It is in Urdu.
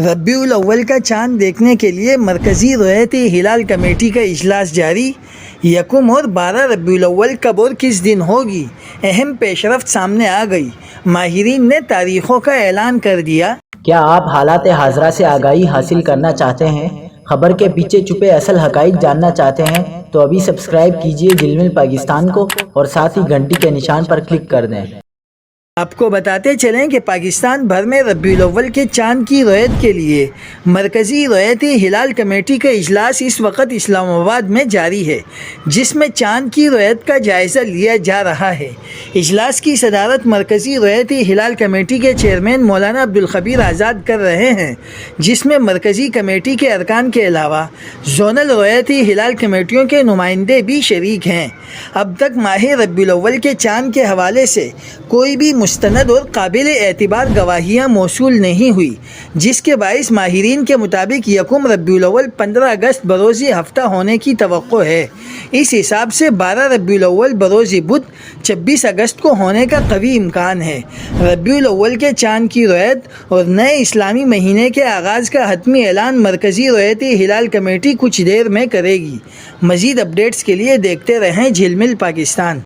ربیع الاول کا چاند دیکھنے کے لیے مرکزی رویتی ہلال کمیٹی کا اجلاس جاری۔ یکم اور 12 ربیع الاول کب اور کس دن ہوگی؟ اہم پیش رفت سامنے آ گئی۔ ماہرین نے تاریخوں کا اعلان کر دیا۔ کیا آپ حالات حاضرہ سے آگاہی حاصل کرنا چاہتے ہیں؟ خبر کے پیچھے چھپے اصل حقائق جاننا چاہتے ہیں تو ابھی سبسکرائب کیجئے جلمل پاکستان کو اور ساتھ ہی گھنٹی کے نشان پر کلک کر دیں۔ آپ کو بتاتے چلیں کہ پاکستان بھر میں ربیع الاول کے چاند کی رویت کے لیے مرکزی رویتی ہلال کمیٹی کا اجلاس اس وقت اسلام آباد میں جاری ہے، جس میں چاند کی رویت کا جائزہ لیا جا رہا ہے۔ اجلاس کی صدارت مرکزی رویتی ہلال کمیٹی کے چیئرمین مولانا عبدالخبیر آزاد کر رہے ہیں، جس میں مرکزی کمیٹی کے ارکان کے علاوہ زونل رویتی ہلال کمیٹیوں کے نمائندے بھی شریک ہیں۔ اب تک ماہ ربیع الاول کے چاند کے حوالے سے کوئی بھی مستند اور قابل اعتبار گواہیاں موصول نہیں ہوئی، جس کے باعث ماہرین کے مطابق یکم ربیع الاول 15 اگست بروز ہفتہ ہونے کی توقع ہے۔ اس حساب سے 12 ربیع الاول بروز بدھ 26 اگست کو ہونے کا قوی امکان ہے۔ ربیع الاول کے چاند کی رویت اور نئے اسلامی مہینے کے آغاز کا حتمی اعلان مرکزی رویتی ہلال کمیٹی کچھ دیر میں کرے گی۔ مزید اپڈیٹس کے لیے دیکھتے رہیں جھلمل پاکستان۔